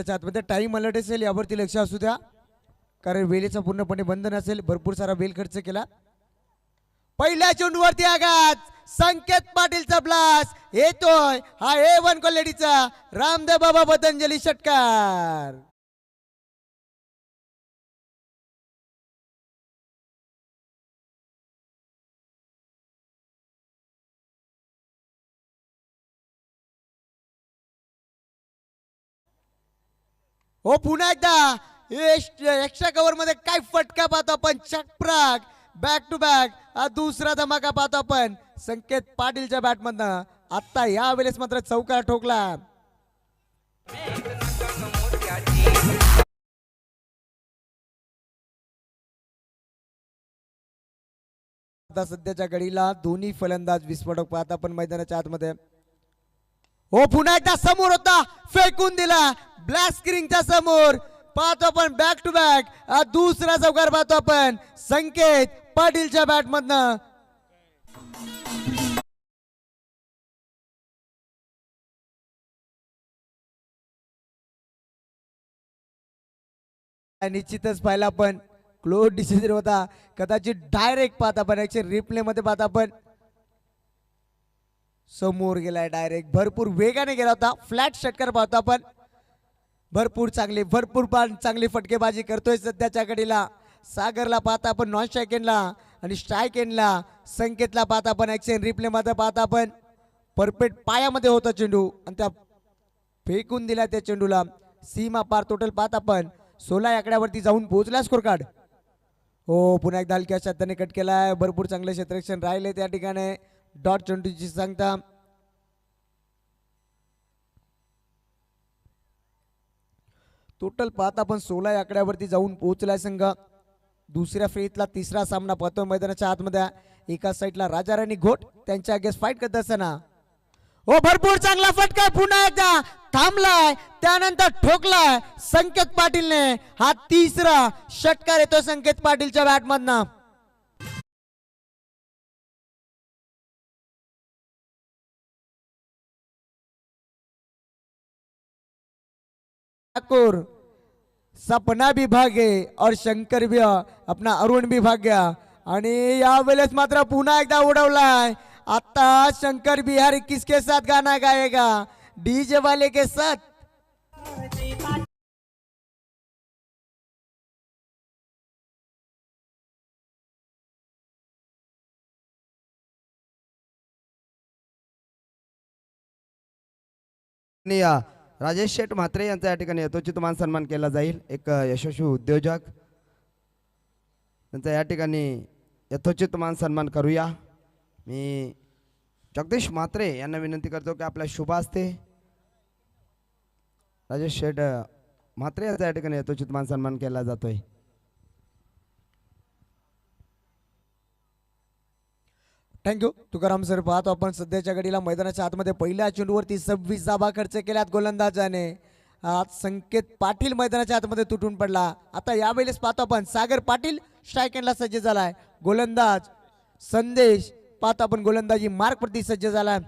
त्याच्या आतमध्ये time alert असेल यावरती लक्ष असू द्या, कारण वेळेचा पूर्णपणे बंद नसेल. भरपूर सारा वेळ खर्च केला. पहिल्या चेंडूवरती आघात, संकेत पाटीलचा ब्लास्ट येतोय. हा A1 क्वालिटीचा रामदेव बाबा पतंजली षटकार. हो पुन्हा एकदा एक्स्ट्रा कव्हर मध्ये काय फटका पाहतो आपण. चकप्राक बॅक टू बॅक हा दुसरा धमाका पाहतो आपण संकेत पाटीलच्या बॅटमधनं. आता या वेळेस मात्र चौकार ठोकला. आता सध्याच्या घडीला दोन्ही फलंदाज विस्फोटक पाहता पण मैदानाच्या आतमध्ये. हो पुन्हा एकदा समोर होता, फेकून दिला ब्लॅक स्क्रीनच्या समोर. पाहतो आपण बॅक टू बॅक दुसरा चौकार पाहतो आपण संकेत पाटीलच्या बॅटमधनं. निश्चितच पाहिला आपण क्लोज डिसिजन होता. कदाचित डायरेक्ट पाहता पण रिप्ले मध्ये पाहता आपण समोर गेलाय डायरेक्ट. भरपूर वेगाने गेला होता. फ्लॅट षटकार पाहतो आपण. भरपूर चांगली फटकेबाजी करतोय सध्याच्या घडीला. सागरला पाहता आपण नॉन स्ट्राईक एंडला आणि स्ट्राईक एंडला संकेतला पाहता आपण ऍक्शन रिप्ले मध्ये पाहता आपण परफेक्ट पायामध्ये होता चेंडू आणि त्या फेकून दिला त्या चेंडूला. सीमा पार टोटल पाहता आपण 16 आकड्यावरती जाऊन पोहोचला स्कोर कार्ड. हो पुन्हा एकदा हलक्या शब्दाने कट केलाय. भरपूर चांगले क्षेत्ररक्षण राहिले त्या ठिकाणी. डॉट चेंडूची सांगता टोटल पाहता आपण 16 आकड्यावरती जाऊन पोहोचलाय संघ. दुसऱ्या फेरीतला तिसरा सामना पाहतो मैदानाच्या आतमध्ये. एका साईडला राजा राणी घोट त्यांच्या अगेन्स्ट फाईट करत असताना हो भरपूर चांगला फटका पुन्हा एकदा थांबलाय त्यानंतर ठोकलाय संकेत पाटीलने. हा तिसरा षटकार येतो संकेत पाटीलच्या बॅटमधनं. ठाकुर सपना भी भागे और शंकर भी अपना अरुण भी भाग गया आणि यावेळेस मात्र पुन्हा एकदा उडवलाय. आता शंकर बिहारी किसके साथ गाना गाएगा, डीजे वाले के साथ. राजेश शेठ म्हात्रे यांचा या ठिकाणी यथोचित मान सन्मान केला जाईल. एक यशस्वी उद्योजक त्यांचा या ठिकाणी यथोचित मान सन्मान करूया. मी जगदीश म्हात्रे यांना विनंती करतो की आपल्या शुभ हस्ते राजेश शेठ म्हात्रे यांचा या ठिकाणी यथोचित मान सन्मान केला जातोय. Thank you Tukaram sir. पाहतो आपण सध्याच्या घडीला मैदानाच्या आतमध्ये पहिल्या चेंडूवरती 26 धावा खर्च केल्यात गोलंदाजाने. आज संकेत पाटील मैदानाच्या आतमध्ये तुटून पडला. आता यावेळेस पाहतो आपण सागर पाटील स्ट्राईक एंडला सज्ज झालाय. गोलंदाज संदेश पाहतो आपण गोलंदाजी मार्क प्रती सज्ज झालाय.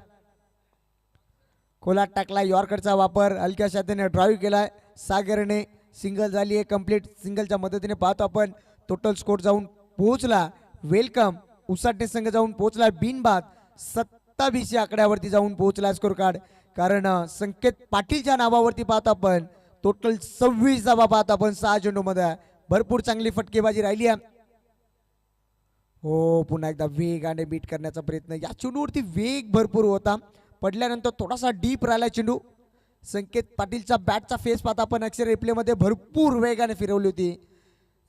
खोलात टाकला यॉर्करचा वापर हलक्या शातीने ड्राईव्ह केलाय सागरने. सिंगल झाली आहे कंप्लीट. सिंगलच्या मदतीने पाहतो आपण टोटल स्कोर जाऊन पोहोचला. वेलकम उसाटणे संघ जाऊन पोहोचला बिनबाद 27 आकड्यावरती जाऊन पोहोचला स्कोर कार्ड. कारण संकेत पाटीलच्या नावावरती पाहतो आपण टोटल 26 धावा पाहतो आपण 6 चेंडू मध्ये. भरपूर चांगली फटकेबाजी राहिली आहे. हो पुन्हा एकदा वेगाने बीट करण्याचा प्रयत्न. या चेंडूवरती वेग भरपूर होता. पडल्यानंतर थोडासा डीप राहिला चेंडू. संकेत पाटीलचा बॅटचा फेस पाहता आपण अक्षर रिप्ले मध्ये भरपूर वेगाने फिरवली होती.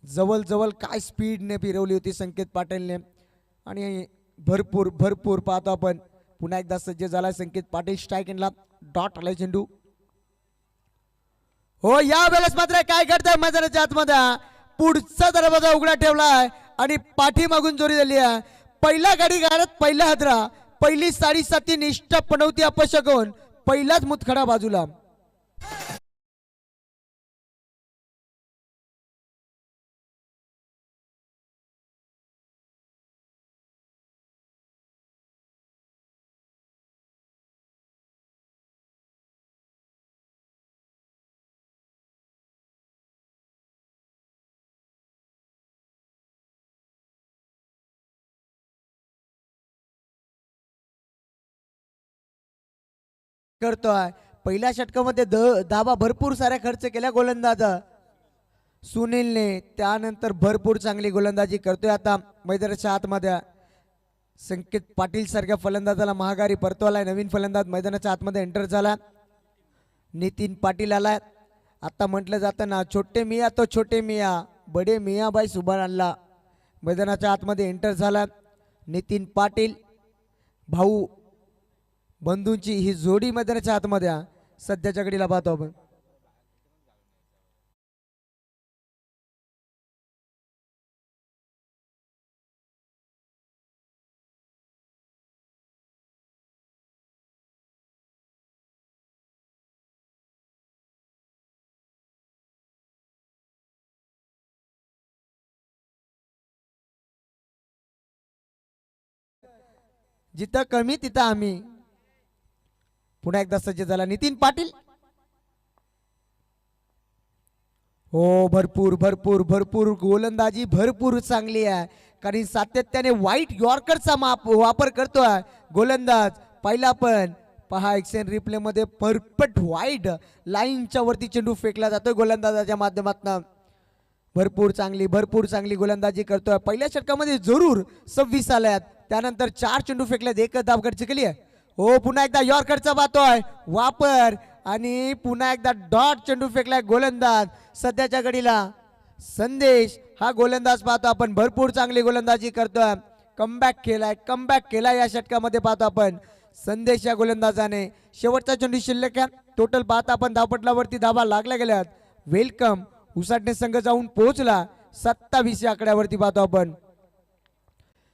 जवळ काय स्पीडने फिरवली होती संकेत पाटीलने आणि भरपूर पाहतो आपण पुन्हा एकदा सज्ज झाला संकेत पाटील. स्ट्राईक एंडला डॉट आलाय चेंडू. हो या वेळेस मात्र काय घडतंय मैदानाच्या आतमध्ये. पुढचा दरवाजा उघडा ठेवलाय आणि पाठीमागून जोरी झाली आहे. पहिला गाडी गाडत पहिला हादरा, पहिली 7.5 निष्ठा पनवती अपशगुन, पहिलाच मुतखडा बाजूला. करतोय. पहिल्या षटकामध्ये धाबा भरपूर साऱ्या खर्च केल्या गोलंदाज सुनीलने, त्यानंतर भरपूर चांगली गोलंदाजी करतोय. आता मैदानाच्या आतमध्ये संकेत पाटील सारख्या फलंदाजाला महागारी परतवालाय. नवीन फलंदाज मैदानाच्या आतमध्ये एंटर झाला. नितीन पाटील आलाय. आता म्हटलं जातं ना, छोटे मिया तो छोटे मिया बडे मिया बाई सुभान अल्ला. मैदानाच्या आतमध्ये एंटर झाला नितीन पाटील. भाऊ बंधूंची ही जोडी मैदानाच्या आतमध्ये सध्याच्या घडीला पाहतो आपण. जिथं कमी तिथं आम्ही. पुन्हा एकदा सज्ज झाला नितीन पाटील. हो, भरपूर भरपूर भरपूर गोलंदाजी भरपूर चांगली आहे. कारण सातत्याने वाईट यॉर्करचा वापर करतोय गोलंदाज. पहिला पण पहा एक्सेन रिप्ले मध्ये परफेक्ट वाईड लाईनच्या वरती चेंडू फेकला जातोय गोलंदाजाच्या माध्यमातून. भरपूर चांगली गोलंदाजी करतोय. पहिल्या षटकामध्ये जरूर 26 आल्यात. त्यानंतर 4 चेंडू फेकल्यात, एकच धाव गडची केली आहे. हो, पुन्हा एकदा यॉर्करचा पाहतोय वापर आणि पुन्हा एकदा डॉट चेंडू फेकलाय गोलंदाज. सध्याच्या घडीला संदेश हा गोलंदाज पाहतो आपण. भरपूर चांगली गोलंदाजी करतोय. कमबॅक केलाय या षटकामध्ये पाहतो आपण. संदेश या गोलंदाजाने शेवटचा चेंडू शिल्लक आहे. टोटल पाहता आपण धावपटलावरती धावा लागल्या गेल्यात. वेलकम उसाटणे संघ जाऊन पोहोचला 27 या आकड्यावरती पाहतो आपण.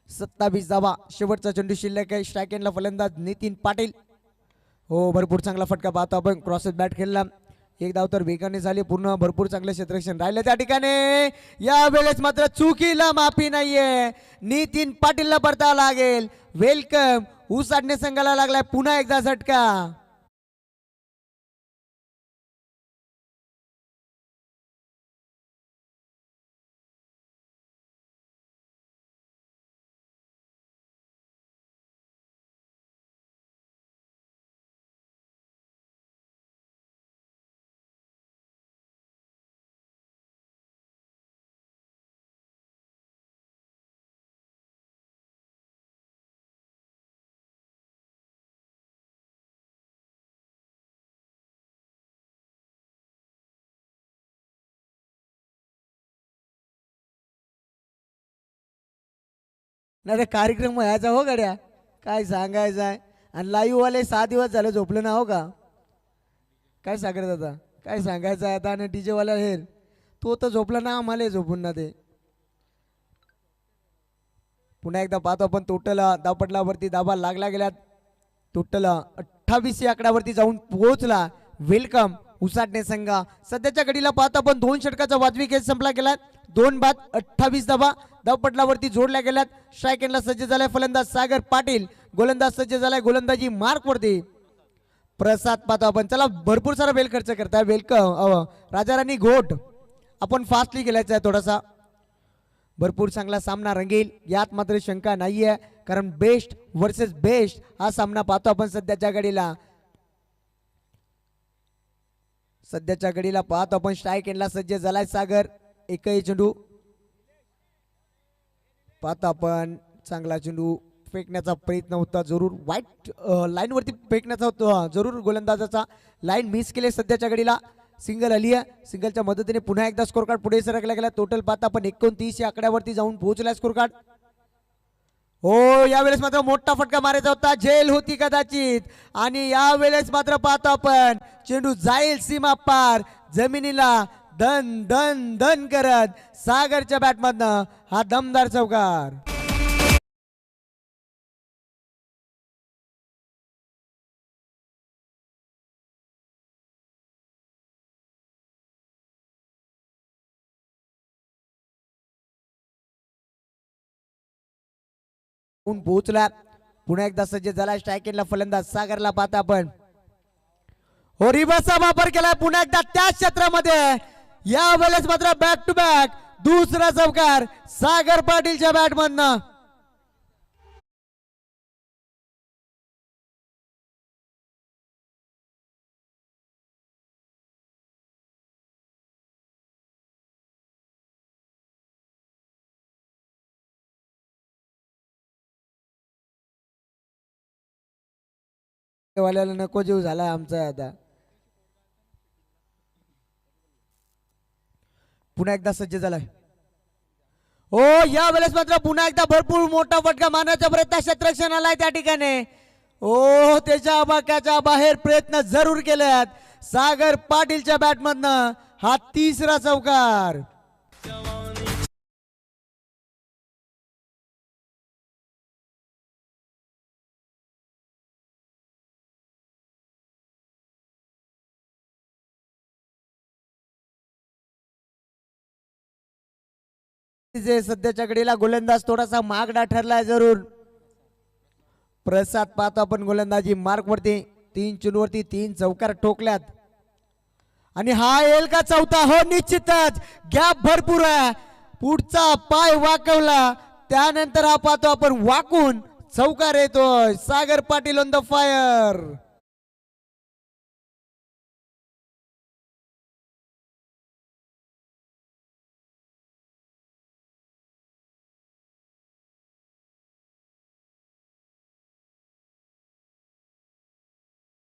27 धावा. शेवटचा चेंडू शिल्लक आहे. स्ट्राईक एंडला फलंदाज नितीन पाटील. हो, भरपूर चांगला फटका पाहतो आपण. क्रॉसेस बॅट खेळला. एक धाव तर वेगाने झाली. पूर्ण भरपूर चांगलं क्षेत्ररक्षण राहिलं त्या ठिकाणी. या वेळेस मात्र चुकीला माफी नाहीये. नितीन पाटीलला परतावं लागेल. वेलकम उसाटणे संघाला लागलाय पुन्हा एकदा झटका. नाही कार्यक्रम व्हायचा हो गड्या, काय सांगायचं आहे. आणि लाईव्ह वाले 6 दिवस झाले झोपले ना हो का. काय सांगत आता, काय सांगायचं आहे आता. आणि डीजे वाला हेर तो तर झोपला ना, आम्हाला झोपून ना ते. पुन्हा एकदा पाहतो आपण. टोटल धावपटलावरती धावा लागल्या गेल्यात. टोटल 28 या आकड्यावरती जाऊन पोहोचला. वेलकम उसाटणे संघ. सध्याच्या घडीला पाहतो आपण 2 षटकाचा वाजवी खेळ संपला गेला. 2 बाद 28 धावा धावपटलावरती जोडल्या गेल्यात. स्ट्राईक एंडला सज्ज झालाय फलंदाज सागर पाटील. गोलंदाज सज्ज झालाय गोलंदाजी मार्क वरती प्रसाद पाहतो आपण. चला, भरपूर सारा वेळ खर्च करताय. वेलकम राजाराणी घोट. आपण फास्टली गेलायचं आहे थोडासा. भरपूर चांगला सामना रंगेल यात मात्र शंका नाहीये. कारण बेस्ट वर्सेस बेस्ट हा सामना पाहतो आपण सध्याच्या घडीला. पाहतो आपण. स्ट्राईक एंडला सज्ज झालाय सागर. एकही चेंडू पाहतो आपण. चांगला चेंडू फेकण्याचा प्रयत्न होता. जरूर वाईट लाईन वरती फेकण्याचा होता. जरूर गोलंदाजाचा लाईन मिस केले. सध्याच्या घडीला सिंगल आली आहे. सिंगलच्या मदतीने पुन्हा एकदा स्कोर कार्ड पुढे सरकला गेला. टोटल पाहता आपण 29 या आकड्यावरती जाऊन पोहोचला स्कोर कार्ड. हो, यावेळेस मात्र मोठा फटका मारायचा होता. झेल होती कदाचित. आणि यावेळेस मात्र पाहतो आपण चेंडू जाईल सीमा पार. जमिनीला धन धन धन करत सागरच्या बॅटमधनं हा दमदार चौकार. पोहोचला. पुन्हा एकदा सज्ज झाला. स्ट्राईक एंडला फलंदाज सागरला पाहता आपण. हो, रिव्हर्सचा वापर केला पुन्हा एकदा त्याच क्षेत्रामध्ये. या वेळेस मात्र बॅक टू बॅक दुसरा चौकार सागर पाटीलच्या बॅटमधनं. वाल्याला नको जीव झाला आमचा आता. पुन्हा एकदा सज्ज झालाय. हो या वेळेस मात्र पुन्हा एकदा भरपूर मोठा फटका मारण्याचा प्रयत्न क्षेत्ररक्षण आलाय त्या ठिकाणी. ओ त्याच्या आबाक्याच्या बाहेर प्रयत्न जरूर केलेत सागर पाटीलच्या बॅटमधनं. हा तिसरा चौकार. जे सध्याच्या घडीला गोलंदाज थोडासा महागडा ठरलाय जरूर. प्रसाद पाहतो आपण गोलंदाजी मार्क वरती 3 चेंडूवरती 3 चौकार ठोकल्यात आणि हा येईल का चौथा. हो निश्चितच गॅप भरपूर आहे. पुढचा पाय वाकवला त्यानंतर हा पाहतो आपण वाकून चौकार येतोय. Sagar Patil on the fire.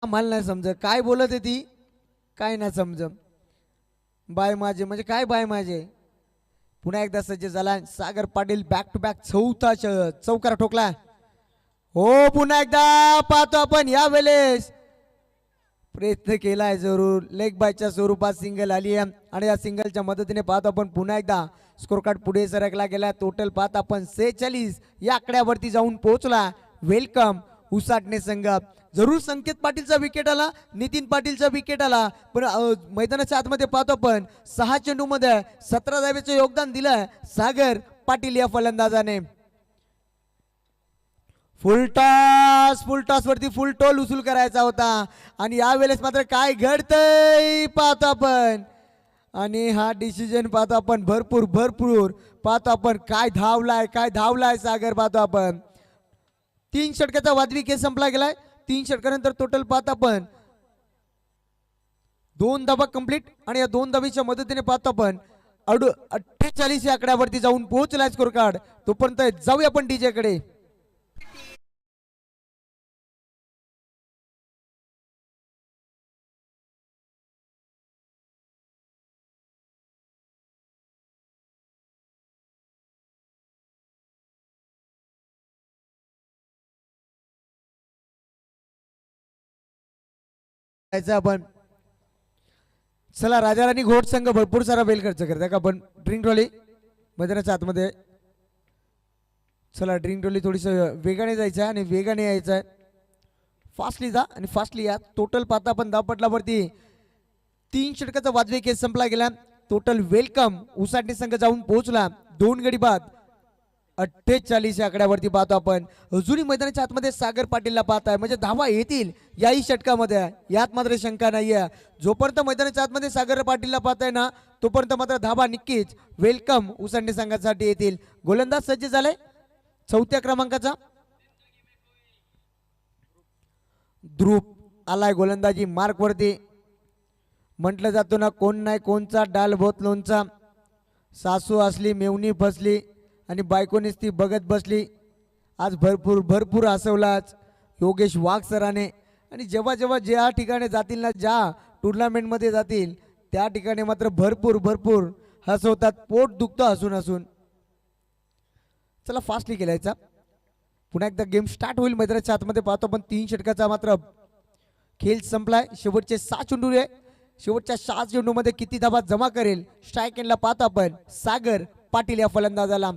मला नाही समज काय बोलत आहे ती. काय नाही समज. बाय माझे म्हणजे काय बाय माझे. पुन्हा एकदा सज्ज झाला Sagar Patil. Back to back चौथा चौकार ठोकला. हो पुन्हा एकदा पाहतो आपण या वेळेस प्रयत्न केलाय जरूर. लेग बायच्या स्वरूपात सिंगल आली आहे आणि या सिंगलच्या मदतीने पाहतो आपण पुन्हा एकदा स्कोर कार्ड पुढे सरकला गेला. टोटल पाहतो आपण 46 या आकड्यावरती जाऊन पोहोचला. वेलकम उसाटणे संघ. जरूर संकेत पाटीलचा विकेट आला, नितीन पाटीलचा विकेट आला, पण मैदानाच्या आतमध्ये पाहतो आपण 6 चेंडू मध्ये 17 धावेचे योगदान दिलं सागर पाटील या फलंदाजाने. फुल टॉस वरती फुल टोल उचल करायचा होता आणि यावेळेस मात्र काय घडतंय पाहतो आपण. आणि हा डिसिजन पाहतो आपण भरपूर पाहतो आपण. काय धावलाय सागर पाहतो आपण. 3 षटकाचा वादवी खेळ संपला गेलाय. 3 षटकानंतर टोटल पाहतो आपण 2 धावा कंप्लीट आणि या 2 धावीच्या मदतीने पाहतो आपण 48 या आकड्यावरती जाऊन पोहोचलाय स्कोर कार्ड. तोपर्यंत जाऊया आपण डीजे कडे. आपण चला राजाराणी घोट संघ भरपूर सारा वेळ खर्च करताय का आपण. ड्रिंक ट्रॉली मैदानाच्या आतमध्ये. चला ड्रिंक ट्रॉली थोडीस वेगाने जायचं आणि वेगाने यायचं. फास्टली जा आणि फास्टली या. टोटल पाहता आपण धावपटलावरती 3 षटकाचा वाजवी खेळ संपला गेला. टोटल वेलकम उसाटणे संघ जाऊन पोहोचला 2 गडी बाद 48 या आकड्यावरती पाहतो आपण. अजूनही मैदानाच्या आतमध्ये सागर पाटीलला पाहताय म्हणजे धावा येतील याही षटकामध्ये, यात मात्र शंका नाहीये. जोपर्यंत मैदानाच्या आतमध्ये सागर पाटीलला पाहताय ना तोपर्यंत मात्र धावा नक्कीच वेलकम उसाटणे संघासाठी येतील. गोलंदाज सज्ज झालाय 4थ्या क्रमांकाचा. ध्रुव आलाय गोलंदाजी मार्क वरती. म्हटलं जातो ना कोण नाही कोणचा डाल भोत लोणचा. सासू असली मेवणी फसली आणि बायकोनीच ती बघत बसली. आज भरपूर हसवलाच योगेश वाघ सराने. आणि जेव्हा ज्या ठिकाणी जातील ना, ज्या टुर्नामेंटमध्ये जातील त्या ठिकाणी मात्र भरपूर हसवतात. पोट दुखतं हसून. चला फास्टली केलायचा. पुन्हा एकदा गेम स्टार्ट होईल मैदानाच्या आतमध्ये पाहतो आपण. 3 षटकाचा मात्र खेळ संपलाय. शेवटचे 6 चेंडू आहे. शेवटच्या 6 चेंडूमध्ये किती धावा जमा करेल स्ट्राईक एंडला पाहतो आपण सागर पाटील या फलंदाजाला.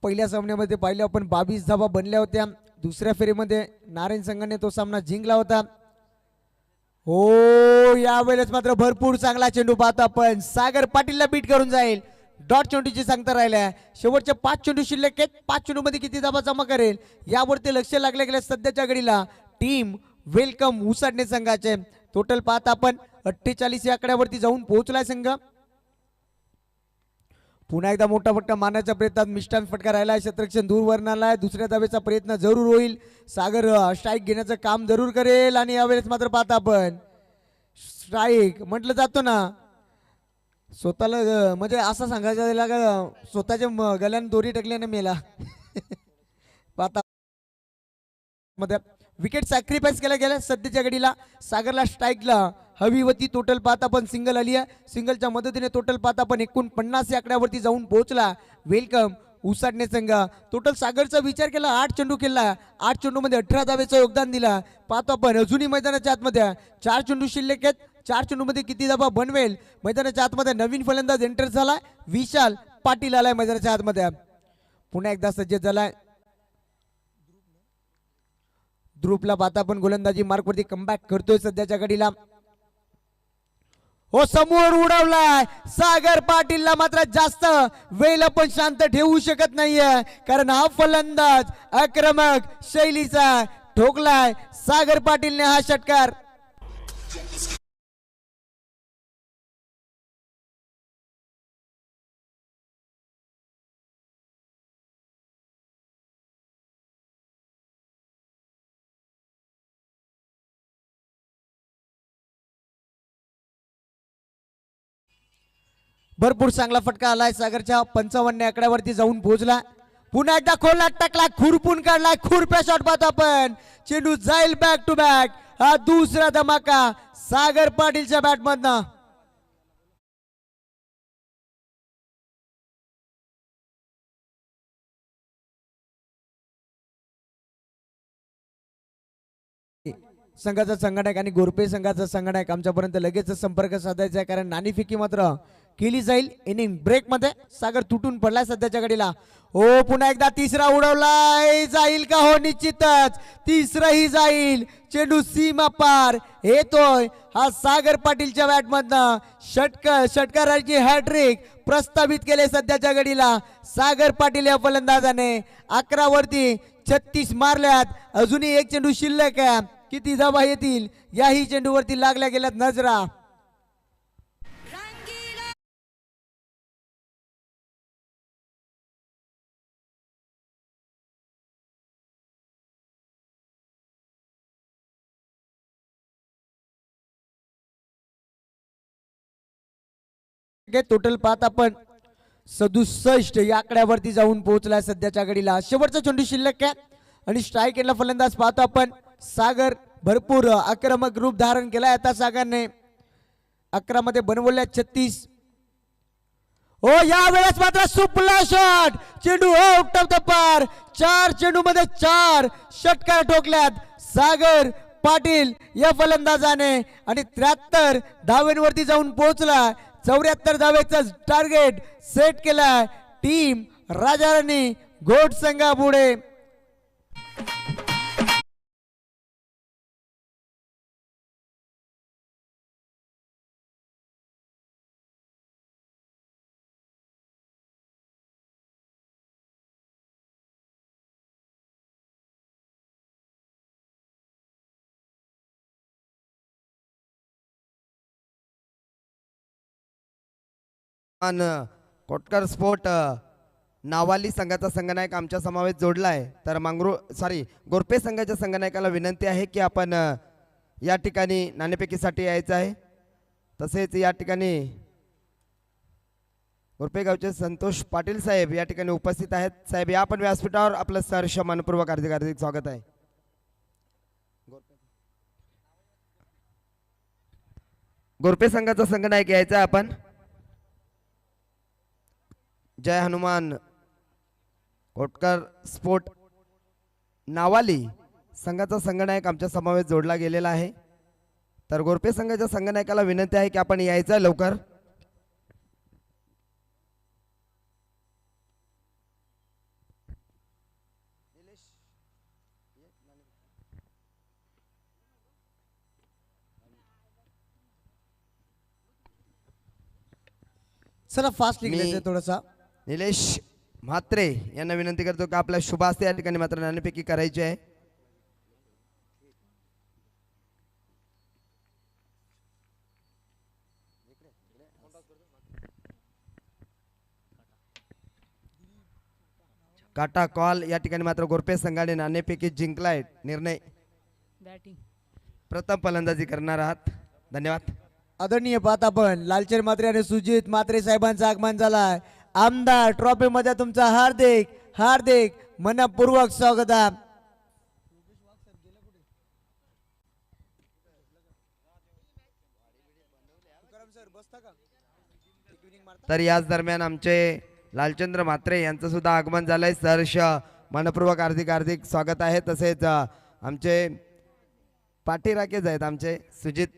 पहिल्या सामन्यामध्ये पाहिलं आपण 22 धावा बनल्या होत्या. दुसऱ्या फेरीमध्ये नारायण संघाने तो सामना जिंकला होता. हो यावेळेस मात्र भरपूर चांगला चेंडू पाहतो आपण. सागर पाटीलला बीट करून जाईल. डॉट चेंडूची सांगता राहिल्या. शेवटचे 5 चेंडू शिल्लक आहेत. 5 चेंडू मध्ये किती धावा जमा करेल यावरती लक्ष लागले गेले सध्याच्या घडीला टीम वेलकम उसाटणे संघाचे. टोटल पाहता आपण 48 या आकड्यावरती जाऊन पोहोचलाय संघ. पुन्हा एकदा मोठा फटका मारण्याच्या प्रयत्नात मिष्टान फटका राहिला आहे. क्षेत्ररक्षण दूर वरणाला आहे. दुसऱ्या धावेचा प्रयत्न जरूर होईल. सागर स्ट्राईक घेण्याचं काम जरूर करेल आणि यावेळेस मात्र पाहता आपण स्ट्राईक म्हटलं जातो ना स्वतःला म्हणजे असं सांगायचं झाला का स्वतःच्या गल्याने दोरी टाकल्याने मेला. पाहता मध्ये विकेट सॅक्रिफाईस केला गेला सध्याच्या घडीला. सागरला स्ट्राईकला हवी होती. टोटल पाहता पण सिंगल आली आहे. सिंगलच्या मदतीने टोटल पाहता पण 49 या आकड्यावरती जाऊन पोहोचला. वेलकम उसाटणे संघ. टोटल सागरचा विचार केला 8 चेंडू केला. 8 चेंडूमध्ये 18 धावेचं योगदान दिला. पाहतो आपण अजूनही मैदानाच्या आतमध्ये 4 चेंडू शिल्लक आहेत. 4 चेंडूमध्ये किती धावा बनवेल. मैदानाच्या आतमध्ये नवीन फलंदाज एंटर झाला. विशाल पाटील आलाय मैदानाच्या आतमध्ये. पुन्हा एकदा सज्ज झालाय. ध्रुवला पाहता पण गोलंदाजी मार्कवरती कमबॅक करतोय सध्याच्या घडीला. हो समोर उडवलाय. सागर पाटीलला मात्र जास्त वेळ पण शांत ठेवू शकत नाहीये कारण हा फलंदाज आक्रमक शैलीचा ठोकलाय. सागर पाटीलने हा षटकार. भरपूर चांगला फटका आलाय. सागरच्या 55 आकड्यावरती जाऊन पोहोचला. पुन्हा एकदा खोला टाकला. खुरपून काढला. खुरप्या शॉट पाहतो आपण. चेंडू जाईल बॅक टू बॅक. हा दुसरा धमाका सागर पाटीलच्या बॅटमधनं. संघाचा संघटक आणि गोरपे संघाचा संघटक आमच्यापर्यंत लगेच संपर्क साधायचा आहे कारण नाणेफेकी मात्र केली जाईल. इनिंग ब्रेक मध्ये सागर तुटून पडलाय सध्याच्या घडीला. हो पुन्हा एकदा तिसरा उडवलाय. जाईल का. हो निश्चितच तिसराही जाईल. चेंडू सीमा पार येतोय. हा सागर पाटीलच्या बॅटमधनं षटकाराची हॅट्रिक प्रस्तावित केले सध्याच्या घडीला सागर पाटील या फलंदाजाने. 11 वरती 36 मारल्यात. अजूनही एक चेंडू शिल्लक आहे. किती धावा येतील याही चेंडूवरती लागल्या गेल्यात नजरा. टोटल पाहत आपण 67 या आकड्यावरती जाऊन पोहोचलाय सध्याच्या घडीला. शेवटचा चेंडू शिल्लक आहे आणि स्ट्राईक एंडला फलंदाज पाहतो आपण सागर. भरपूर आक्रमक रूप धारण केलाय आता सागरने. 11 मध्ये बनवल्या 36. हो या वेळेस मात्र सुपला शॉट. चेंडू आउट ऑफ द पार. 4 चेंडू मध्ये 4 षटकार ठोकल्यात सागर पाटील या फलंदाजाने आणि 73 धावेंवरती जाऊन पोहोचला. 74 धावेचा टार्गेट सेट केलाय टीम राजाराणी घोट संघापुढे. कोटकर स्पोर्ट नावाली संघाचा संघनायक आमच्या समावेश जोडलाय. तर गोरपे संघाच्या संघनायकाला विनंती आहे की आपण या ठिकाणी नाणेफेकीसाठी यायचं आहे. तसेच या ठिकाणी गोरपे गावचे संतोष पाटील साहेब या ठिकाणी उपस्थित आहेत. साहेब या आपण व्यासपीठावर आपलं सहर्ष मनपूर्वक हार्दिक स्वागत आहे. गोरपे संघाचा संघनायक यायचा आहे आपण. जय हनुमान कोटकर स्पोर्ट नावाली संघाचा संघनायक आमच्या समावेश जोडला गेलेला आहे. तर गोरपे संघाच्या संघनायकाला विनंती आहे की आपण यायचं आहे लवकर. चला फास्ट निघायचं थोडासा. निलेश म्हात्रे यांना विनंती करतो की आपल्या शुभ हस्ते या ठिकाणी मात्र नाणेफेकी करायची आहे. काटा कॉल. या ठिकाणी मात्र गोरपे संघाने नाणेफेकी जिंकलाय. निर्णय बॅटिंग. प्रथम फलंदाजी करणार आहात. धन्यवाद. आदरणीय पाहत आपण लालचंद म्हात्रे आणि सुजित म्हात्रे साहेबांचं आगमन झालाय. आमदार ट्रॉफी मध्ये तुमचं हार्दिक हार्दिक मनपूर्वक स्वागत आहे. तर याच दरम्यान आमचे लालचंद्र म्हात्रे यांचं सुद्धा आगमन झालंय. सहर्ष मनपूर्वक हार्दिक हार्दिक स्वागत आहे. तसेच आमचे पाठीराखेच आहेत आमचे सुजित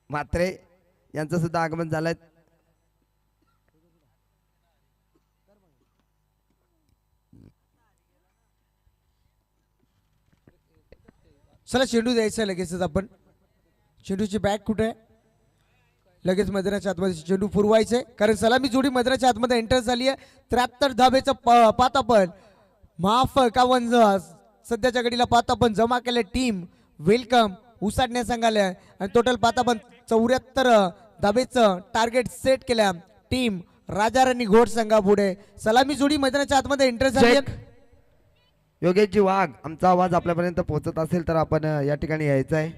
म्हात्रे यांचं सुद्धा आगमन झालंय. चला चेंडू द्यायचा लगेचच आपण. चेंडूची बॅग कुठे आहे? लगेच मैदानाच्या आतमध्ये चेंडू पुरवायचे कारण सलामी जोडी मैदानाच्या आतमध्ये एंटर झाली आहे. 73 धाब्याचं पात आपण माफ कावन सध्याच्या घडीला पात आपण जमा केले. टीम वेलकम उसाडण्या संघाला आणि टोटल पात आपण 74 धाब्याचं टार्गेट सेट केल्या. टीम राजाराणी घोड संघापुढे सलामी जोडी मैदानाच्या आतमध्ये एंटर झाली आहे. योगेशजी वाघ, आमचा आवाज आपल्यापर्यंत पोहोचत असेल तर आपण या ठिकाणी यायचं आहे.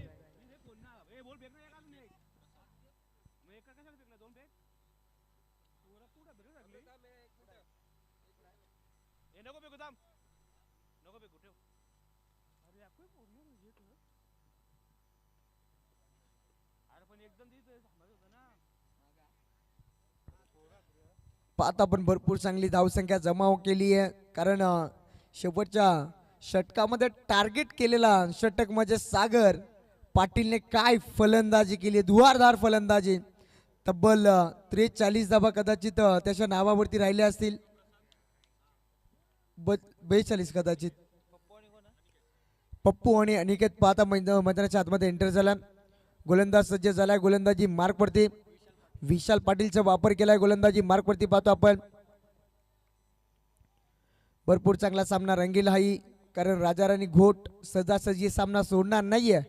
पाहत आपण भरपूर चांगली धावसंख्या जमाव केली आहे कारण शेवटच्या षटकामध्ये टार्गेट केलेला षटक म्हणजे सागर पाटीलने काय फलंदाजी केली. दुवारदार फलंदाजी. तब्बल 43 धाबा कदाचित त्याच्या नावावरती राहिले असतील. 42 कदाचित. पप्पू आणि अनिकेत पाहता मैदानाच्या आतमध्ये एंटर झाला. गोलंदाज सज्ज झालाय. गोलंदाजी मार्कवरती विशाल पाटीलचा वापर केलाय. गोलंदाजी मार्कवरती पाहतो आपण. भरपूर चांगला सामना रंगील हाई कारण राजाराणी घोट सजासजी सामना सोडणार नाहीये.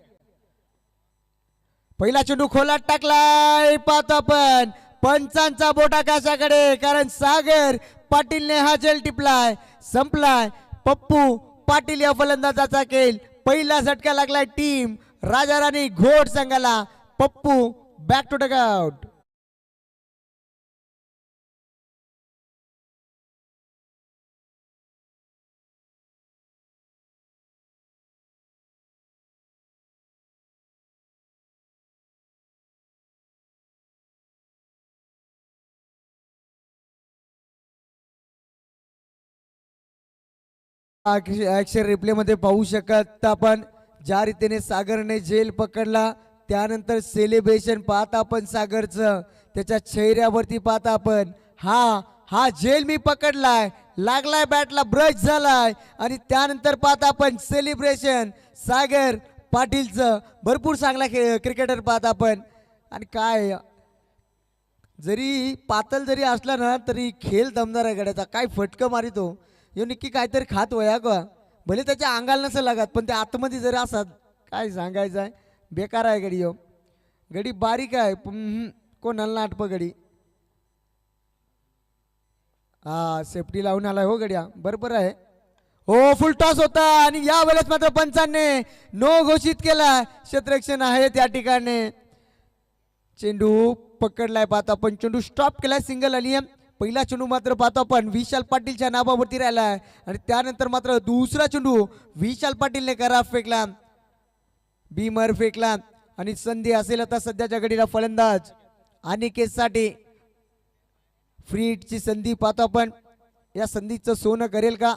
पहिला चेंडू खोलात टाकलाय. पाहतो आपण पंचांचा बोट आकाशाकडे कारण सागर पाटीलने हा झेल टिपलाय. संपलाय. पप्पू पाटील या फलंदाजाचा खेळ. पहिला झटका लागलाय टीम राजाराणी घोट संघाला. Pappu back to dugout. Action replay मध्ये पाहू शकत आपण ज्या रीतीने सागरने झेल पकडला त्यानंतर सेलिब्रेशन पाहता आपण सागरचं त्याच्या चेहऱ्यावरती पाहता आपण हा झेल मी पकडलाय. लागलाय बॅटला ब्रश झालाय आणि त्यानंतर पाहता आपण सेलिब्रेशन सागर पाटीलचं. भरपूर चांगला क्रिकेटर पाहता आपण आणि काय जरी पातळ जरी असला ना तरी खेळ दमदार आहे गड्याचा. काय फटकं मारितो यो नक्की काहीतरी खात वया का भले त्याच्या अंगाला नसेल लागत पण त्या आतमध्ये जरी असतात काय सांगायचं आहे. बेकार आहे गडी. यो गडी बारीक आहे कोणाला नाटप गडी. हा सेफ्टी लावून आलाय हो गड्या. बरोबर आहे हो. फुल टॉस होता आणि या वेळेस मात्र पंचांनी नो घोषित केला. क्षेत्ररक्षण आहे त्या ठिकाणी. चेंडू पकडलाय पाहतो आपण. चेंडू स्टॉप केलाय. सिंगल आली आहे. पहिला चेंडू मात्र पाहतो आपण विशाल पाटीलच्या नावावरती राहिलाय आणि त्यानंतर मात्र दुसरा चेंडू विशाल पाटीलने करा फेकला. बीमर फेकला आणि संधी असेल आता सध्याच्या घडीला फलंदाज अनिकेतसाठी फ्री हिटची संधी पाहतो आपण. या संधीचं सोनं करेल का?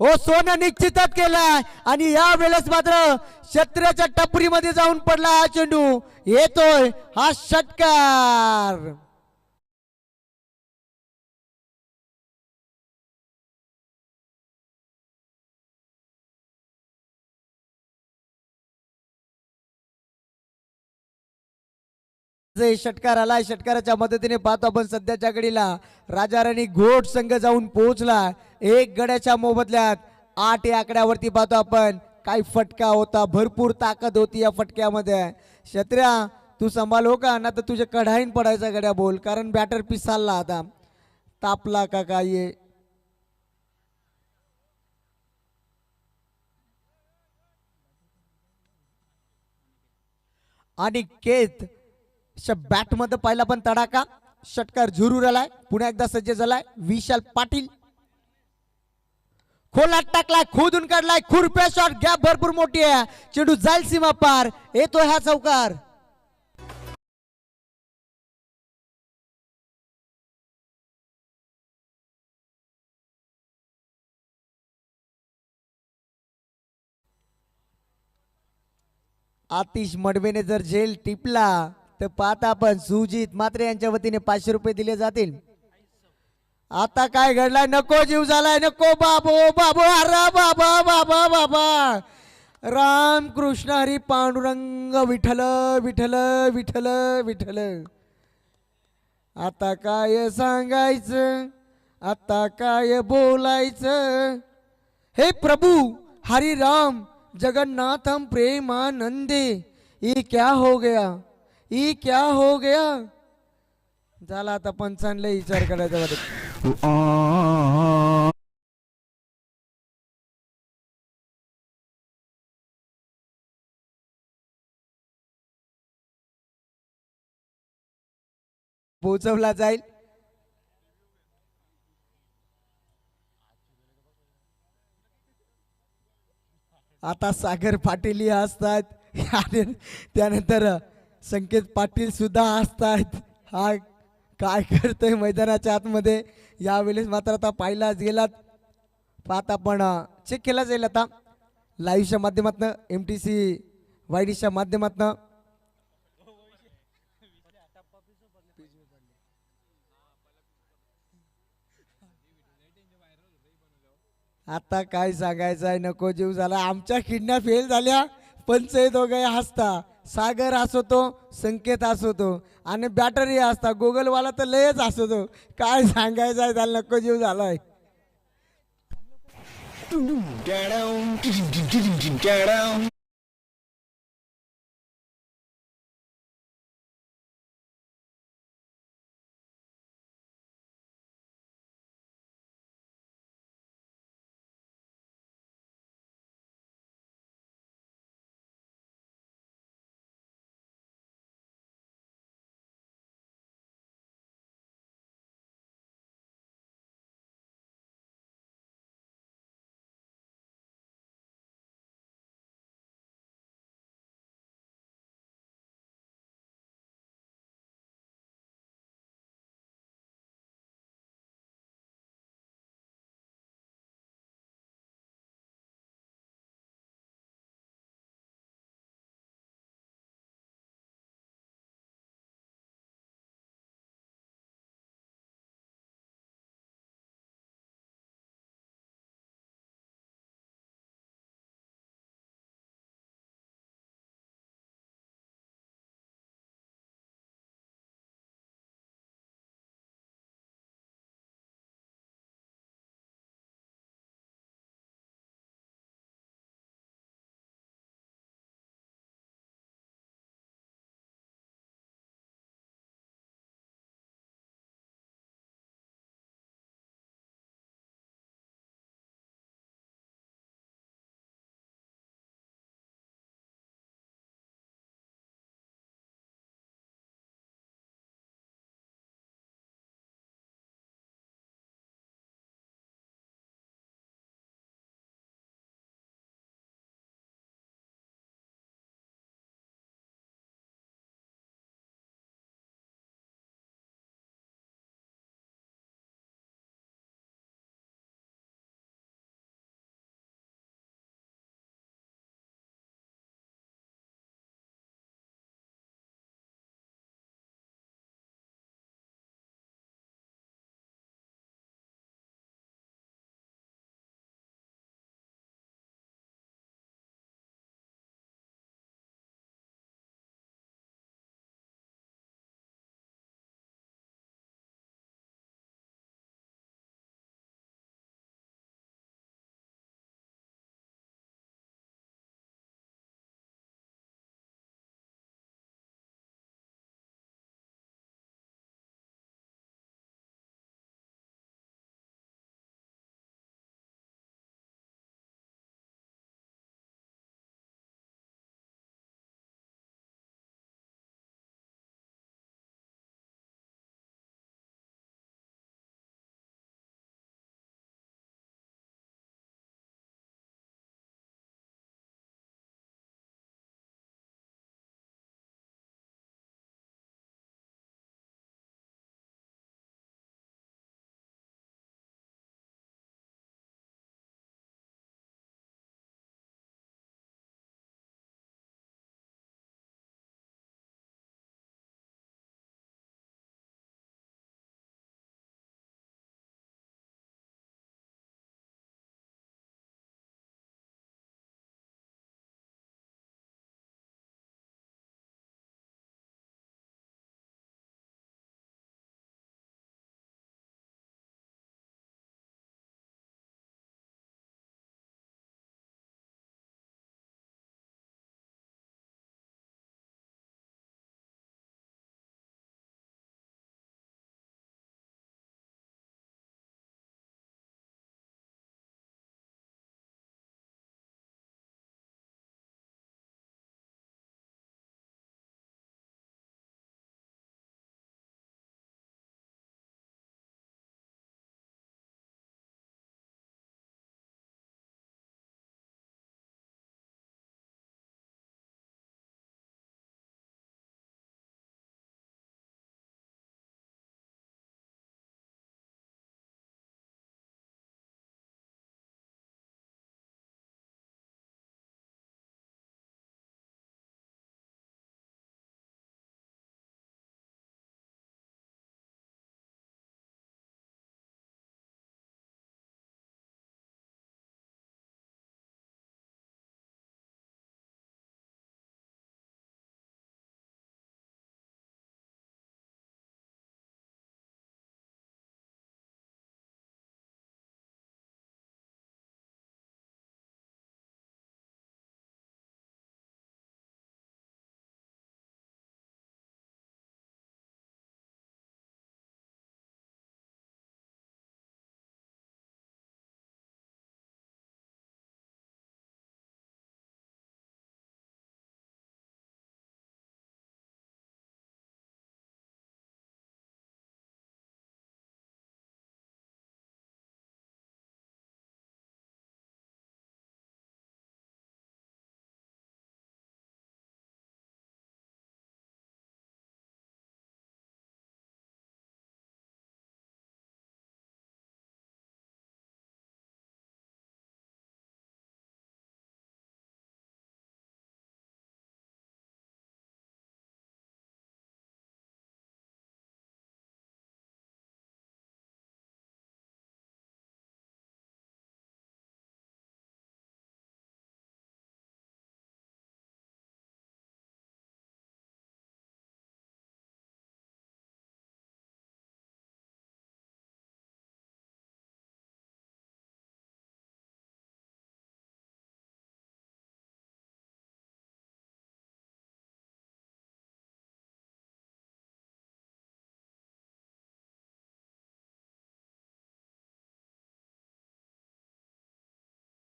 हो सोनं निश्चितच केलाय आणि या वेळेस मात्र शत्रूच्या टपरीमध्ये जाऊन पडला हा चेंडू. येतोय हा षटकार. षटकार आलाय. षटकाराच्या मदतीने पाहतो आपण सध्याच्या घडीला राजाराणी घोट संघ जाऊन पोहोचला. एक गड्याच्या मोबदल्यात 8 या आकड्यावरती पाहतो आपण. काय फटका होता. भरपूर ताकद होती या फटक्यामध्ये. क्षत्र्या तू सांभाळो का ना तर तुझ्या कढाईन पडायचा गड्या बोल कारण बॅटर पिसालला. आता तापला का काय. 8 या आकड्यावरती पाहतो आपण आणि केत बॅट मध्ये पहिला पण तडाका. षटकार झुरूर आलाय. पुन्हा एकदा सज्ज झालाय विशाल पाटील. खोलात टाकलाय, खोदून काढलाय, खुरप्या शॉट. गॅप भरपूर मोठी आहे. चेंडू जाईल सीमा पार. येतो हा चौकार. आतिश मडवेने जर झेल टिपला तर पाहता आपण सुजित मात्रे यांच्या वतीने 500 रुपये दिले जातील. आता काय घडलाय? नको जीव झालाय. नको बाबो बाबो. अरे बाबा बाबा बाबा. राम कृष्ण हरी पांडुरंग विठ्ठल विठ्ठल विठ्ठल विठ्ठल. आता काय सांगायचं? आता काय बोलायचं? हे प्रभु हरि राम जगन्नाथम प्रेमानंदे. ये क्या हो गया? ये क्या हो गया? झाला आता पंचांना विचार करायचा वाटत. पोचवला जाईल. आता सागर पाटील असतात आणि त्यानंतर संकेत पाटील सुद्धा असतात. हा काय करतोय मैदानाच्या आतमध्ये? यावेळेस मात्र आता पाहिलाच गेलात. पाहत आपण चेक केला जाईल आता लाईव्हच्या माध्यमातून, MTC वायडीच्या माध्यमातून. आता काय सांगायचं आहे? नको जीव झाला. आमच्या किडन्या फेल झाल्या. पंच दोघे हसता. सागर हसवतो, संकेत हसवतो आणि बॅटरी असता. गुगलवाला तर लयच हसवतो. काय सांगायचं आहे त्याला? नको जीव झालाय.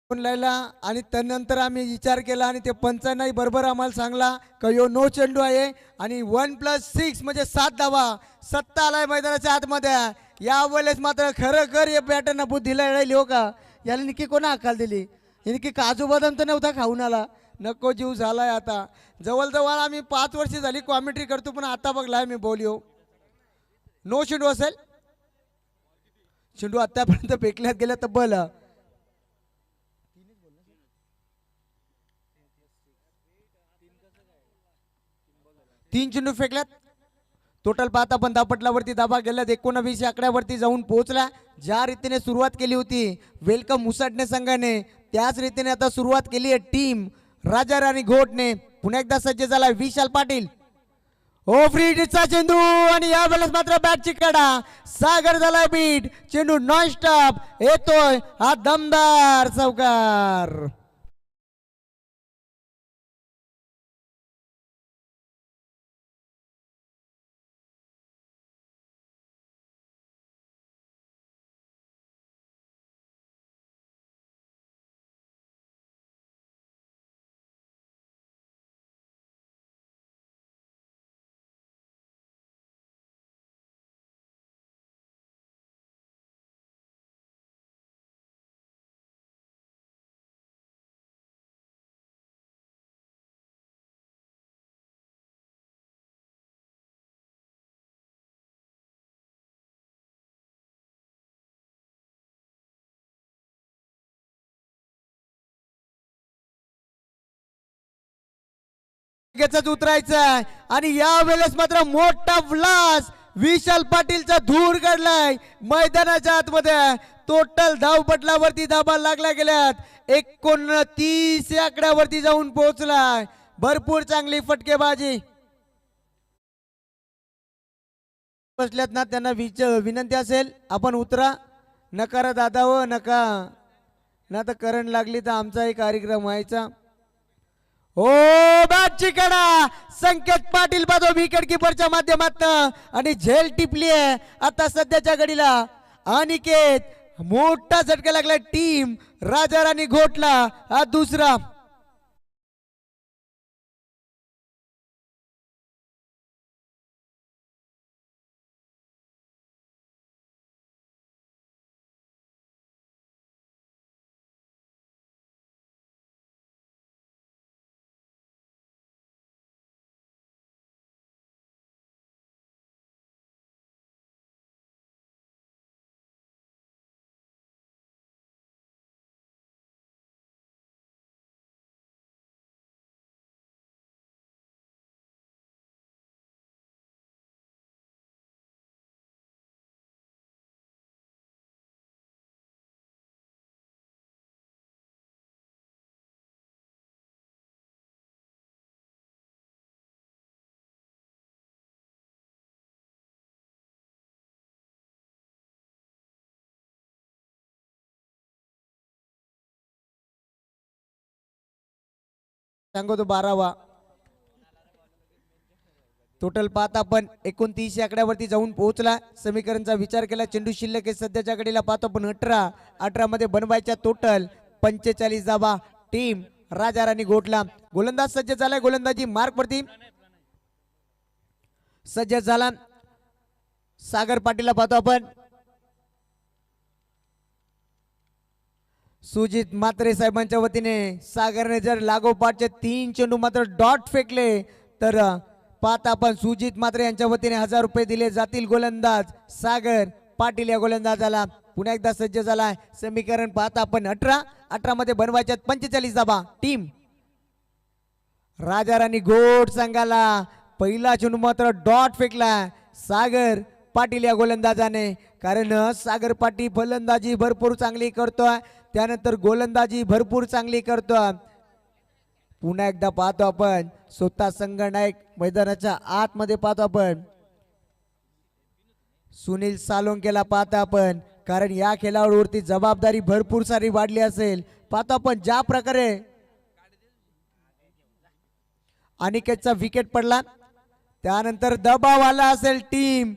फोन लायला आणि त्यानंतर आम्ही विचार केला आणि ते पंचांनाही बरोबर आम्हाला सांगला का यो नो चेंडू आहे आणि 1+6 म्हणजे 7 धावा. सत्ता आलाय मैदानाच्या आतमध्ये. यावेळेस मात्र खरं या बॅटरना बुद्धी राहिली हो का. याला निकी कोणा अक्कल दिली. निकी काजू बदाम तर नव्हता खाऊन आला. नको जीव झालाय आता. जवळजवळ आम्ही 5 वर्ष झाली कॉमेंट्री करतो पण आता बघलाय मी बोलियो. नो चेंडू असेल. चेंडू आतापर्यंत फेकल्यात गेल्या तब्बल 3 चेंडू फेकल्यात. टोटल पाहता पण दापटलावरती दाबा गेल्यात 19 आकड्यावरती जाऊन पोहोचला. ज्या रीतीने सुरुवात केली होती वेलकम मुसाटणे संघाने त्याच रीतीने आता सुरुवात केली आहे टीम राजा राणी घोटने. पुन्हा एकदा सज्ज झाला विशाल पाटील. ओ फ्रीडचा चेंडू आणि या वेळेस मात्र बॅटची कडा. सागर झाला बीट. चेंडू नॉन स्टॉप येतोय हा दमदार चौकार. उतरायचं आणि या वेळेस मात्र मोठा फ्लास विशाल पाटीलचा धूर काढलाय मैदानाच्या आतमध्ये. टोटल धावपटलावरती धाबा लागल्या गेल्यात. 29 आकड्यावरती जाऊन पोहोचलाय. भरपूर चांगली फटकेबाजी. बसल्यात ना त्यांना विनंती असेल आपण उतरा. नका दादा व नका ना तर करंट लागली तर आमचाही कार्यक्रम व्हायचा. हो बॅटची कडा. संकेत पाटील बाजू विकेट किपरच्या माध्यमातून आणि झेल टिपली आहे आता सध्याच्या घडीला. अनिकेत मोठा झटका लागला टीम राजा राणी घोटला. हा दुसरा सांगतो 12वा. टोटल पाहता आपण 29 आकड्यावरती जाऊन पोहोचला. समीकरणचा विचार केला चेंडू शिल्लक आहे सध्याच्या घडीला पाहतो पण 18 मध्ये बनवायच्या टोटल 45 धावा टीम राजा राणी घोटला. गोलंदाज सज्ज झालाय. गोलंदाजी मार्क वरती सज्ज झाला सागर पाटीलला पाहतो आपण. सुजित म्हात्रे साहेबांच्या वतीने सागरने जर लागोपाठचे 3 चेंडू मात्र डॉट फेकले तर पाहता आपण सुजित म्हात्रे यांच्या वतीने 1000 रुपये दिले जातील. गोलंदाज सागर पाटील या गोलंदाजाला पुन्हा एकदा सज्ज झालाय. समीकरण पाहता आपण 18 मध्ये बनवायच्या 45 धावा टीम राजा राणी घोट संघाला. पहिला चेंडू मात्र डॉट फेकला सागर पाटील या गोलंदाजाने. कारण सागर पाटील फलंदाजी भरपूर चांगली करतोय त्यानंतर गोलंदाजी भरपूर चांगली करतोय. पुन्हा एकदा पाहतो आपण स्वतः संघनायक मैदानाच्या आतमध्ये पाहतो आपण सुनील सालोंकेला पाहतो आपण. कारण या खेळाडूवरती जबाबदारी भरपूर सारी वाढली असेल. पाहतो आपण ज्या प्रकारे अनिकेतचा विकेट पडला त्यानंतर दबाव आला असेल टीम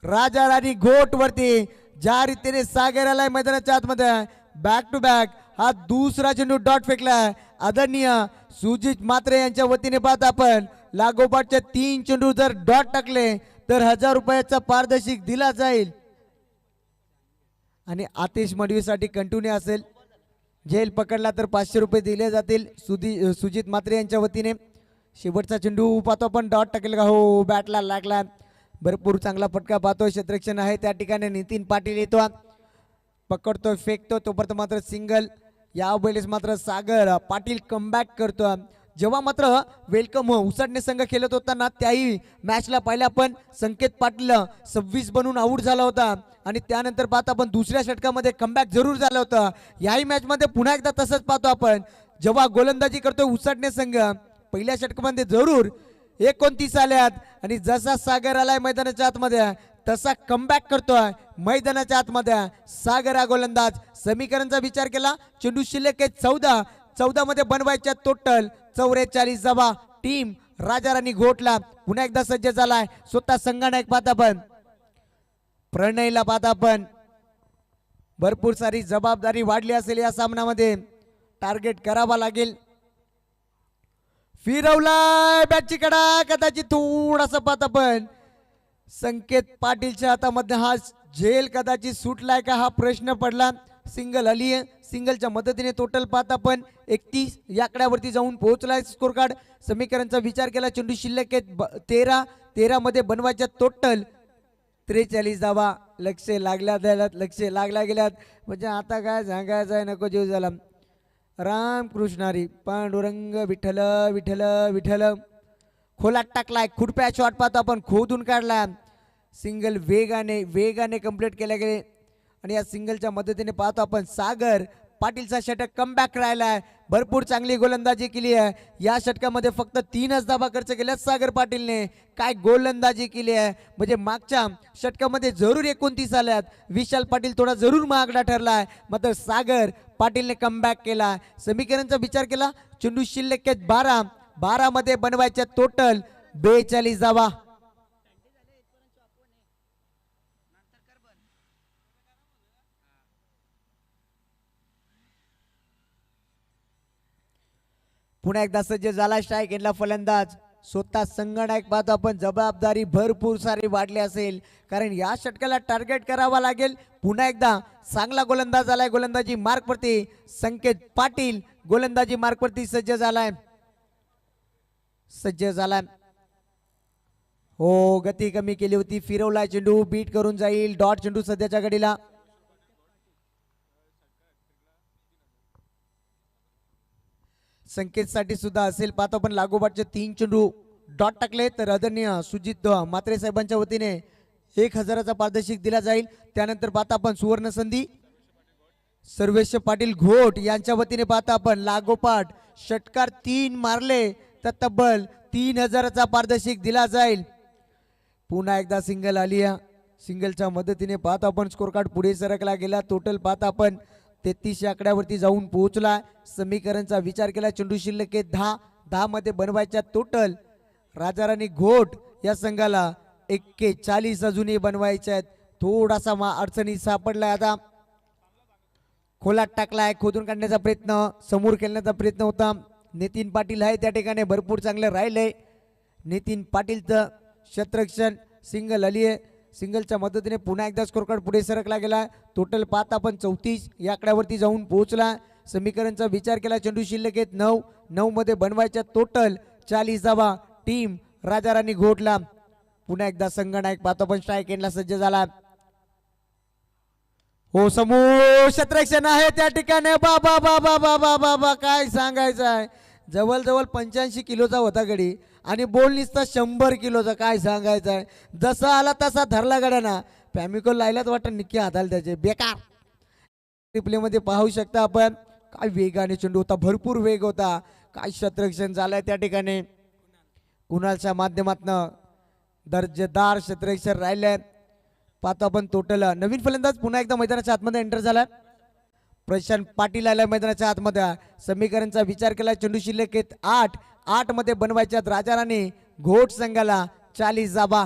राजा राणी घोट वरती. ज्या रीतीने सागर आलाय मैदानाच्या आतमध्ये बॅक टू बॅक हा दुसरा चेंडू डॉट फेकलाय. आदरणीय सुजित मात्रे यांच्या वतीने पाहत आपण लागोपाठचे 3 चेंडू जर डॉट टाकले तर 1000 रुपयाचा पारितोषिक दिला जाईल. आणि आतिश मडवीसाठी कंटिन्यू असेल. झेल पकडला तर 500 रुपये दिले जातील सुजित मात्रे यांच्या वतीने. शेवटचा चेंडू पाहतो आपण डॉट टाकेल का हो, बॅटला लागला. भरपूर चांगला फटका पाहतो. क्षेत्ररक्षण आहे त्या ठिकाणी. नितीन पाटील येतो, पकडतो, फेकतो, तोपर्यंत मात्र सिंगल. या वेळेस मात्र सागर पाटील कमबॅक करतो. जेव्हा मात्र वेलकम उसाटणे संघ खेळत होता त्याही मॅचला पाहिलं आपण संकेत पाटील 26 बनून आऊट झाला होता. आणि त्यानंतर पाहता आपण दुसऱ्या षटकामध्ये कमबॅक जरूर झालं होतं. याही मॅचमध्ये पुन्हा एकदा तसंच पाहतो आपण. जेव्हा गोलंदाजी करतोय उसाटणे संघ पहिल्या षटकामध्ये जरूर 29 आल्यात. आणि जसा सागर आलाय मैदानाच्या आतमध्ये तसा कमबॅक करतोय मैदानाच्या आतमध्ये. सागर हा गोलंदाज. समीकरणचा विचार केला, चेंडू शिल्लक आहे 14 मध्ये बनवायच्या टोटल 44 धावा. टीम राजा राणी घोटला पुन्हा एकदा सज्ज झालाय. स्वतः संघनायक पाहता आपण प्रणयला पाहता आपण. भरपूर सारी जबाबदारी वाढली असेल या सामन्यामध्ये. टार्गेट करावा लागेल. फिरवलाय बॅटची कडा, कदाचित थोडासा पाहता आपण संकेत पाटीलच्या हातामध्ये हा झेल कदाचित सुटलाय का हा प्रश्न पडला. सिंगल आली आहे. सिंगलच्या मदतीने टोटल पाहता पण 31 या आकड्यावरती जाऊन पोहोचलाय स्कोर कार्ड. समीकरणचा विचार केला, चेंडू शिल्लक आहेत 13 मध्ये बनवायच्या टोटल 43 धावा. लक्ष लागल्या गेल्यात. म्हणजे आता काय सांगायचं आहे नको जीव झाला. रामकृष्णारी पांडुरंग विठ्ठल विठ्ठल विठ्ठल. खोलात टाकलाय, खुडप्या शॉट पाहतो आपण, खोदून काढला. सिंगल वेगाने कंप्लीट केल्या गेले. आणि या सिंगलच्या मदतीने पाहतो आपण सागर पाटीलचा षटक कमबॅक राहिलाय. भरपूर चांगली गोलंदाजी केली आहे. या षटकामध्ये फक्त 3च धावा खर्च केल्या सागर पाटीलने. काय गोलंदाजी केली आहे. म्हणजे मागच्या षटकामध्ये जरूर 29 आल्यात. विशाल पाटील थोडा जरूर महागडा ठरलाय, मात्र सागर पाटीलने कमबॅक केला. समीकरणचा विचार केला, चेंडू शिल्लक आहेत 12 मध्ये बनवायच्या टोटल 42 धावा. पुन्हा एकदा सज्ज झाला स्ट्राईक एंडला फलंदाज. स्वतः संघनायक पाहतो आपण. जबाबदारी भरपूर सारी वाढली असेल, कारण या षटकाला टार्गेट करावा लागेल. पुन्हा एकदा चांगला गोलंदाज झालाय. गोलंदाजी मार्कवरती संकेत पाटील गोलंदाजी मार्कवरती सज्ज झालाय. हो, गती कमी केली होती. फिरवलाय चेंडू, बीट करून जाईल. डॉट चेंडू सध्याच्या घडीला. संकेतसाठी सुद्धा असेल पाहतो पण लागोपाठचे 3 चेंडू डॉट टाकले तर आदरणीय सुजित मात्रे साहेबांच्या वतीने 1000चा पारितोषिक दिला जाईल. त्यानंतर पाहता आपण सुवर्ण संधी सर्वेश पाटील घोट यांच्या वतीने पाहता आपण लागोपाठ षटकार 3 मारले तर तब्बल 3000चा पारितोषिक दिला जाईल. पुन्हा एकदा सिंगल आली. सिंगलच्या मदतीने पाहता आपण स्कोर कार्ड पुढे सरकला गेला. टोटल पाहता आपण 33 या आकड्यावरती जाऊन पोहोचला. समीकरणचा विचार केला, चेंडू शिल्लक 10 मध्ये बनवायच्या टोटल राजाराणी घोट या संघाला 41 अजूनही बनवायच्या आहेत. थोडासा अडचणी सापडलाय. आता खोलात टाकलाय, खोदून काढण्याचा प्रयत्न, समोर खेळण्याचा प्रयत्न होता. नितीन पाटील आहे त्या ठिकाणी, भरपूर चांगलं राहिलंय. नितीन पाटीलचं क्षेत्ररक्षण. सिंगल आली आहे. सिंगलच्या मदतीने पुन्हा एकदा स्कोर कार्ड पुढे सरकला गेला. टोटल पाहता आपण 34 या आकड्यावरती जाऊन पोहोचला. समीकरणचा विचार केला, चेंडू शिल्लक आहेत 9 मध्ये बनवायच्या टोटल 40 धावा. टीम राजाराणी घोटला पुन्हा एकदा संघनायक पाहतो आपण स्ट्राईक एंडला सज्ज झाला. हो, समोर क्षेत्ररक्षण आहे त्या ठिकाणी. बाबा बाबा बाबा बाबा काय सांगायचं आहे. जवळजवळ 85 किलोचा होता गडी आणि बोल निसता 100 किलोचा. काय सांगायचं आहे. जसा आला तसा धरला गड्याना. फॅमिकोल लायलाच वाटतं निक्की हाताला त्याचे बेकार. रिप्ले मध्ये पाहू शकता आपण काय वेगाने चेंडू होता, भरपूर वेग होता. काय क्षेत्ररक्षण झालंय त्या ठिकाणी. कुणालच्या माध्यमातून दर्जेदार क्षेत्ररक्षण राहिले. पाहतो आपण टोटल नवीन फलंदाज पुन्हा एकदा मैदानाच्या आतमध्ये एंटर झाला. प्रशांत पाटील आला मैदानाच्या आतमध्ये. समीकरणचा विचार केला, चेंडू शिल्लक 8 मध्ये बनवायच्या राजाराणी घोट संघाला 40 धावा.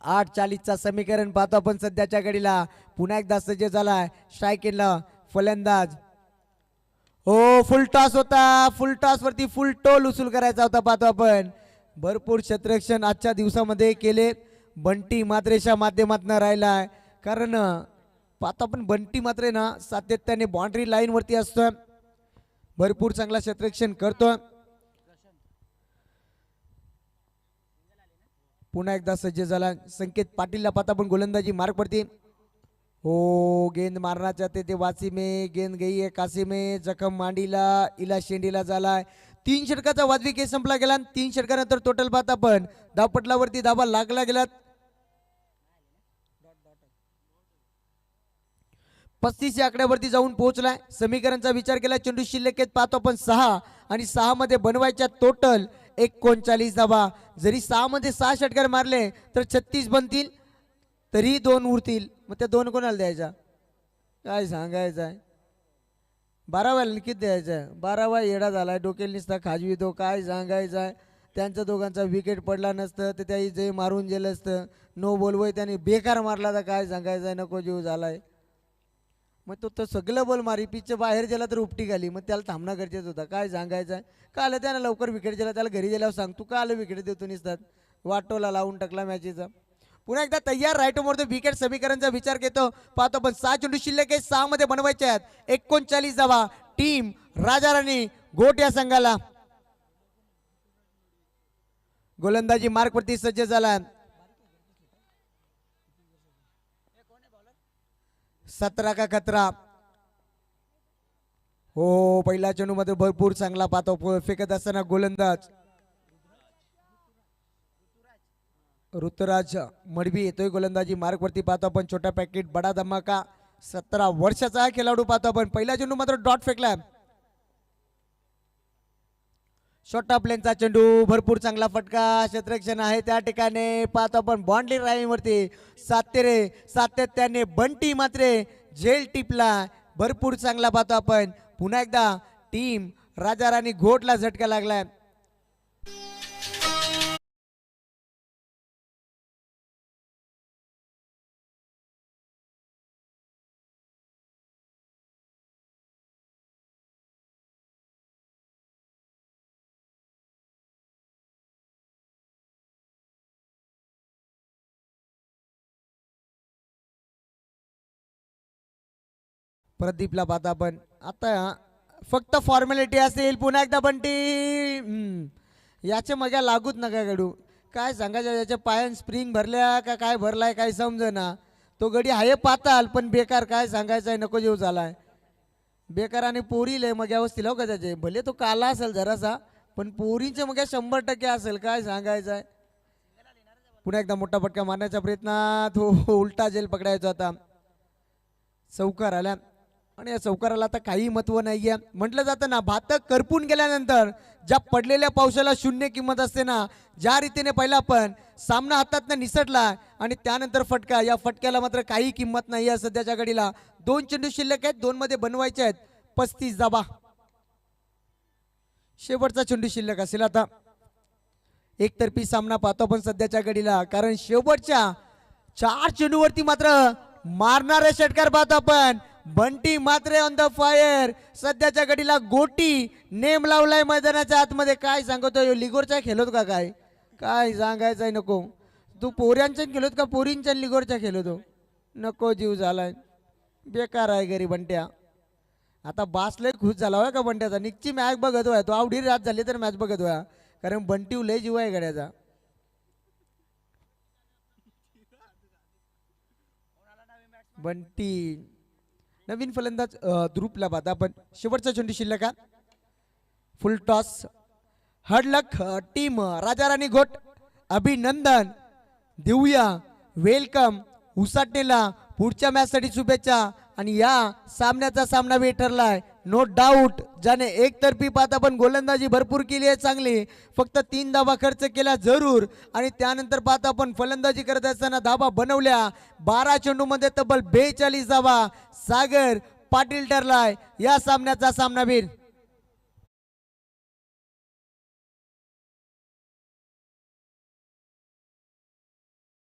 8-40चा समीकरण पाहतो आपण सध्याच्या घडीला. पुन्हा एकदा सज्ज झालाय स्ट्राईक एंडला फलंदाज हो फुल टॉस होता. फुल टॉस वरती फुल टोल उचल करायचा होता. पाहतो आपण भरपूर क्षेत्ररक्षण आजच्या दिवसामध्ये केले. बंटी मात्रेच्या माध्यमातून राहिलाय कारण पाहतो आपण बंटी मात्रे ना सातत्याने बाउंड्री लाईन वरती असतोय. भरपूर चांगला क्षेत्ररक्षण करतोय. पुन्हा एकदा सज्ज झाला संकेत पाटीलला पाहता आपण गोलंदाजी मार्ग पडती. हो गेंद मारना चाहते थे वासी में गेंद गई है काशी में जखम मांडीला इला शेंडीला झालाय. 3 षटकाचा वाजवी खेळ संपला गेला. 3 षटकानंतर टोटल पाहता आपण धावपटलावरती धाबा लागला गेला. 35 या आकड्यावरती जाऊन पोहोचलाय. समीकरणचा विचार केला चेंडू शिल्लक पाहतो आपण 6 आणि 6 मध्ये बनवायच्या टोटल 39 धावा. जरी 6 मध्ये 6 षटकार मारले तर 36 बनतील तरी 2 उरतील. मग त्या 2 कोणाला द्यायच्या काय सांगायचं आहे. 12व्याला किती द्यायचं. 12वा येडा झालाय डोक्याला निसता खाजवी तो काय सांगायचं आहे. त्यांच्या दोघांचा विकेट पडला नसतं तर त्याही जे मारून गेलं असतं. नो बोलवय त्याने बेकार मारला तर काय सांगायचं आहे. नको जीव झालाय. मग तो सगळं बॉल मारी पिचच्या बाहेर गेला तर उपटी घाली. मग त्याला थांबणं गरजेचं होता. काय सांगायचं आहे. का आलं त्यानं लवकर विकेट दिला. त्याला घरी गेल्यावर सांग तू का आलं विकेट देतो निसतात. वाटोला लावून टाकला मॅचेचा. पुन्हा एकदा तयार राईट मोर विकेट समीकरणचा विचार घेतो. पाहतो पण 6 चेंडू शिल्लक आहे. 6 मध्ये बनवायचे आहेत 39 धावा. टीम राजा राणी गोट या संघाला गोलंदाजी मार्ग वरती सज्ज झाला. 17 का खतरा. हो पहिल्या चेंडू मध्ये भरपूर चांगला पाहतो फेकत असताना गोलंदाज ऋतुराज मडवी येतोय गोलंदाजी मार्ग वरती. पाहतो आपण छोटा पॅकेट बडा धमाका. 17 वर्षाचा खेळाडू पाहतो आपण. पहिल्या चेंडू मात्र डॉट फेकला. शॉर्ट ऑफ लेनचा चेंडू भरपूर चांगला फटका क्षेत्ररक्षण आहे त्या ठिकाणी. पाहतो आपण बाउंड्री लाईन वरती सातत्याने बंटी मात्रे झेल टिपला. भरपूर चांगला पाहतो आपण. पुन्हा एकदा टीम राजा राणी घोटला झटका लागलाय. प्रदीपला पाहता आपण. आता फक्त फॉर्मॅलिटी असेल. पुन्हा एकदा बंटी याच्या मग लागूच नका गडू. काय सांगायचं याच्या पायान स्प्रिंग भरल्या का काय भरलाय काय समजेना. तो गडी आहे पाताल पण बेकार काय सांगायचं आहे. नको जीव झालाय बेकार. आणि पोरी लय मग अवस्थेल हो का त्याचे. भले तो काला असेल जरासा पण पोरींचे मग 100% असेल काय सांगायचं आहे. पुन्हा एकदा मोठा फटका मारण्याचा प्रयत्नात हो उलटा जेल पकडायचा होता. चौकार आला आणि या चौकाराला आता काही महत्व नाहीये. म्हटलं जातं ना भात करपून गेल्यानंतर ज्या पडलेल्या पावसाला 0 किंमत असते ना. ज्या रीतीने पहिला पण सामना हातातनं निसटला आणि त्यानंतर फटका. या फटक्याला मात्र काही किंमत नाही आहे सध्याच्या घडीला. 2 चेंडू शिल्लक आहेत. 2 मध्ये बनवायचे आहेत 35 धावा. शेवटचा चेंडू शिल्लक असेल आता. एकतर्फी सामना पाहतो पण सध्याच्या घडीला कारण शेवटच्या 4 चेंडूवरती मात्र मारणारे षटकार पाहतो आपण. बंटी मात्रे ऑन द फायर. सध्याच्या घडीला गोटी नेम लावलाय मैदानाच्या आतमध्ये. काय सांगतो लिगोरच्या खेळत का काय काय सांगायचंय. नको तू पोऱ्यांच्या खेळत का पोरींच्या लिगोरच्या खेळतो. नको जीव झालाय बेकार आहे घरी बंट्या. आता बासलय खुश झाला होय का बंट्याचा. निकची मॅच बघत होय तो. आवडी रात झाली तर मॅच बघत होया कारण बंटी लय जीव आहे गड्याचा. बंटी नवीन फलंदाज द्रुपला पाहता आपण. शेवटचा चेंडू शिल्लक का फुल टॉस. हडलक टीम राजा राणी घोट अभिनंदन देऊया. वेलकम उसाटणीला पुढच्या मॅच साठी शुभेच्छा. आणि या सामन्याचा सामना वेळ ठरलाय नो डाऊट. ज्याने एकतर्फी पाहता पण गोलंदाजी भरपूर केली आहे चांगली. फक्त 3 धावा खर्च केला जरूर आणि त्यानंतर पाहता आपण फलंदाजी करत असताना धावा बनवल्या. 12 चेंडू मध्ये तब्बल 42 धावा. सागर पाटील ठरलाय या सामन्याचा सामनावीर.